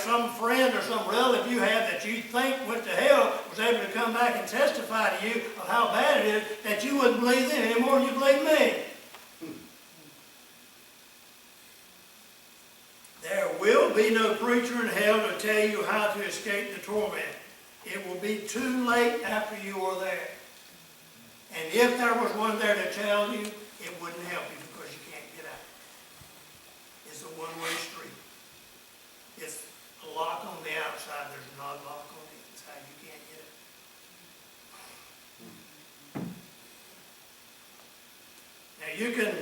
some friend or some relative you have that you think went to hell was able to come back and testify to you of how bad it is, that you wouldn't believe them any more than you believe me. There will be no preacher in hell to tell you how to escape the torment. It will be too late after you are there. And if there was one there to tell you, it wouldn't help you because you can't get out. It's a one-way street. It's a lock on the outside. There's not a lock on the inside. You can't get it. Now you can,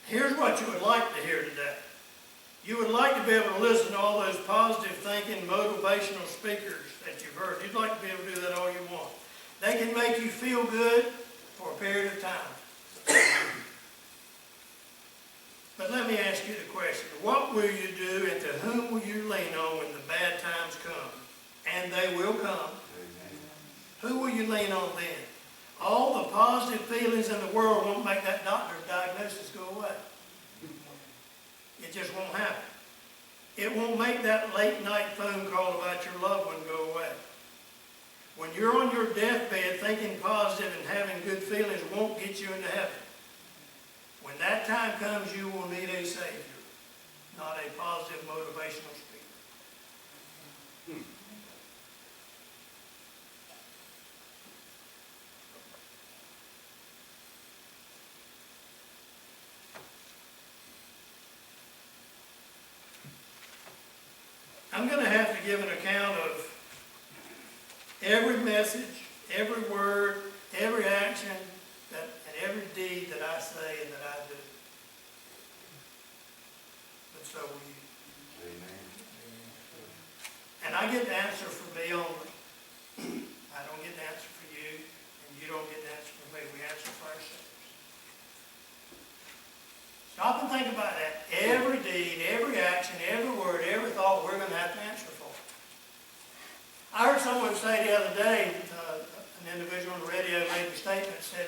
here's what you would like to hear today. You would like to be able to listen to all those positive thinking, motivational speakers that you've heard. You'd like to be able to do that all you want. They can make you feel good for a period of time. But let me ask you the question. What will you do and to whom will you lean on when the bad times come? And they will come. Who will you lean on then? All the positive feelings in the world won't make that doctor's diagnosis go away. It just won't happen. It won't make that late night phone call about your loved one go away. When you're on your deathbed, thinking positive and having good feelings won't get you into heaven. When that time comes, you will need a Savior, not a positive motivational speaker. I'm going to have to give an account of every message, every word, every action, and every deed that I say and that I do. But so will you. Amen. And I get to answer for me only. I don't get to answer for you, and you don't get to answer for me. We answer for ourselves. Stop and think about that. Every deed, every action, every word, every thought, we're going to have to answer for. I heard someone say the other day, an individual on the radio made a statement, said,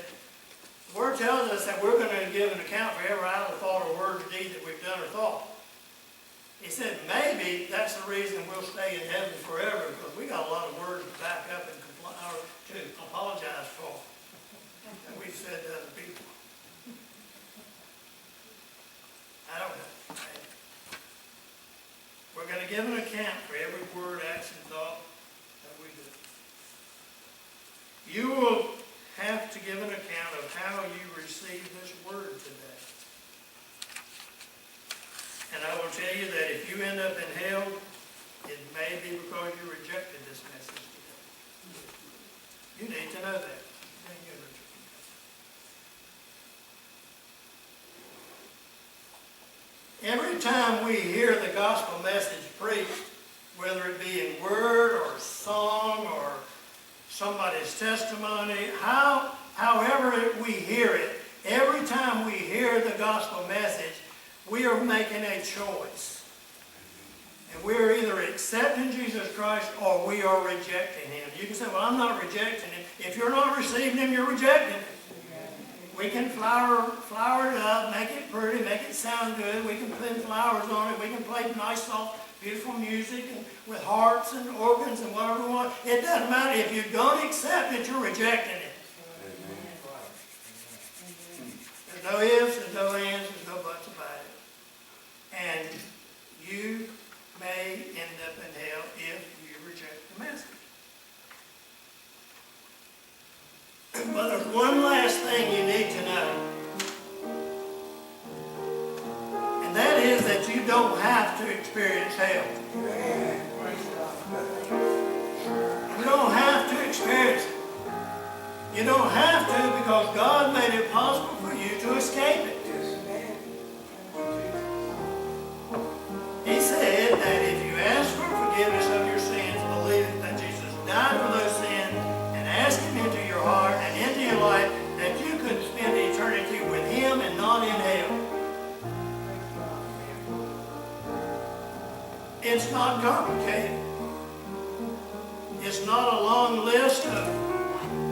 the Word tells us that we're going to give an account for every idle thought or word or deed that we've done or thought. He said, maybe that's the reason we'll stay in heaven forever, because we got a lot of words to back up and to apologize for that we've said to other people. I don't know. We're going to give an account for every word, action, thought that we do. You will have to give an account of how you receive this word today. And I will tell you that if you end up in hell, it may be because you rejected this message today. You need to know that. Every time we hear the gospel message preached, whether it be in word or song or somebody's testimony, however we hear it, every time we hear the gospel message, we are making a choice. And we're either accepting Jesus Christ or we are rejecting Him. You can say, well, I'm not rejecting Him. If you're not receiving Him, you're rejecting Him. We can flower it up, make it pretty, make it sound good. We can put flowers on it. We can play nice, soft, beautiful music and with harps and organs and whatever we want. It doesn't matter. If you don't accept it, you're rejecting it. There's no ifs, there's no ands, there's no buts about it. And you may end up in hell if you reject the message. But there's one last thing you need to know. And that is that you don't have to experience hell. You don't have to experience it. You don't have to because God made it possible for you to escape it. He said that if you ask for forgiveness of your sins, believing that Jesus died for those sins, and ask Him into your heart and into your life, that you could spend eternity with Him and not in hell. It's not complicated. It's not a long list of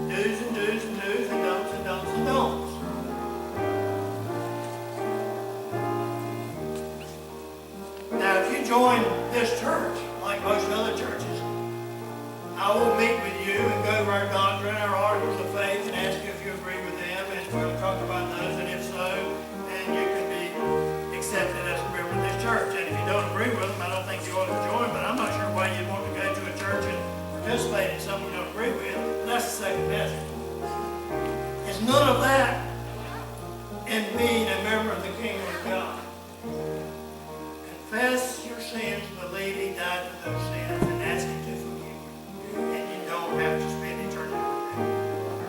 do's and do's and do's and don'ts and don'ts and don'ts. Now, if you join this church, like most other churches, I will meet with you and go over our doctrine, our articles of faith, and ask you if you agree with them, and we'll talk about those, and if so, then you can be accepted as a member of this church. And if you don't agree with them, I don't think you ought to join, but I'm not sure why you'd want to go to a church and participate in something you don't agree with. That's the second message. It's none of that in being a member of the kingdom of God. Confess your sins, believe He died for those sins, and ask Him to forgive you. And you don't have to spend eternity with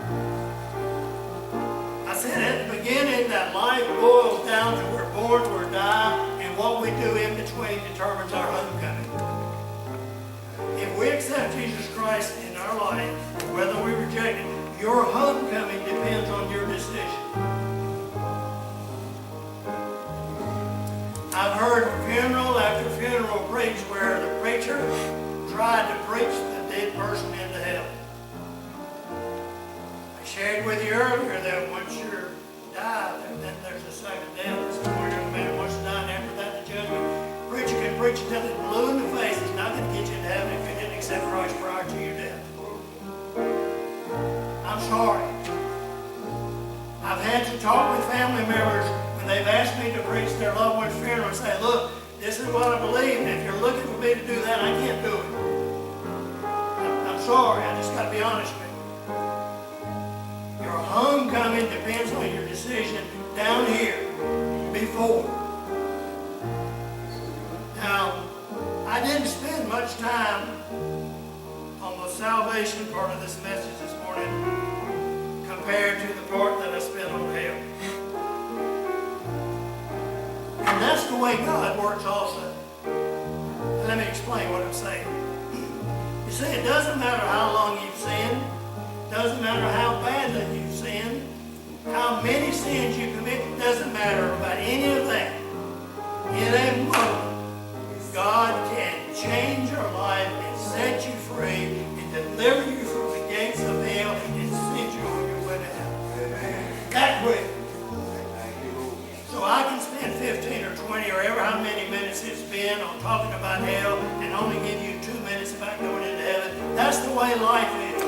Him. I said at the beginning that life boils down to we're born, we're die, and what we do in between determines our homecoming. If we accept Jesus Christ in our life, whether we reject it, your homecoming depends on your decision. I've heard funeral after funeral preached where the preacher tried to preach the dead person into hell. I shared with you earlier that once you're died, then there's a second death. It's the word of the man once died, and after that the judgment. The preacher can preach until it's blue in the face. It's not going to get you into heaven if you didn't accept Christ prior to your death. I'm sorry. I've had to talk with family members when they've asked me to preach their loved one's funeral and say, look, this is what I believe, and if you're looking for me to do that, I can't do it. I'm sorry, I just got to be honest with you. Your homecoming depends on your decision down here before. Now, I didn't spend much time on the salvation part of this message this morning compared to the part that I spent on hell. And that's the way God works also. Let me explain what I'm saying. You see, it doesn't matter how long you've sinned. It doesn't matter how badly you've sinned. How many sins you commit. It doesn't matter about any of that. In a moment, God can change your life and set you free and deliver you from the gates of hell and send you on your way to heaven. That quick. So I can spend 15 or 20 or ever how many minutes it's been on talking about hell and only give you 2 minutes about going into heaven. That's the way life is.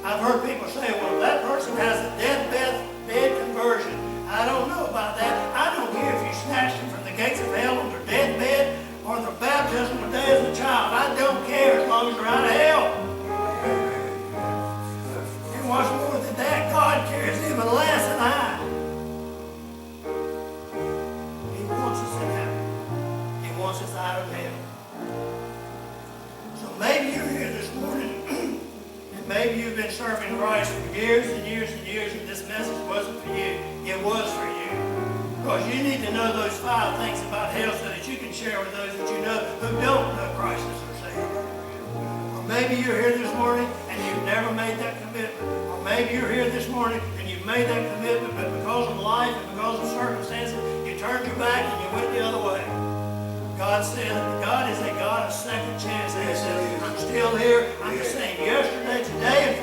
I've heard people say, well, that person has a deathbed conversion. I don't know about that. I don't care if you snatched them from the gates of hell on their deathbed or their baptismal day as a child. I don't care as long as they're out of hell. And what's more than that, God cares even less than I. He wants us in heaven. He wants us out of hell. So maybe you're here this morning, and maybe you've been serving Christ for years and years and years, and this message wasn't for you. It was for you. Because you need to know those 5 things about hell so that you can share with those that you know who don't know Christ as their Savior. Or maybe you're here this morning and you've never made that commitment. Or maybe you're here this morning and you've made that commitment, but because of life and because of circumstances, you turned your back and you went the other way. God said that God is a God of second chances. He says, I'm still here. I'm the same yesterday, today, and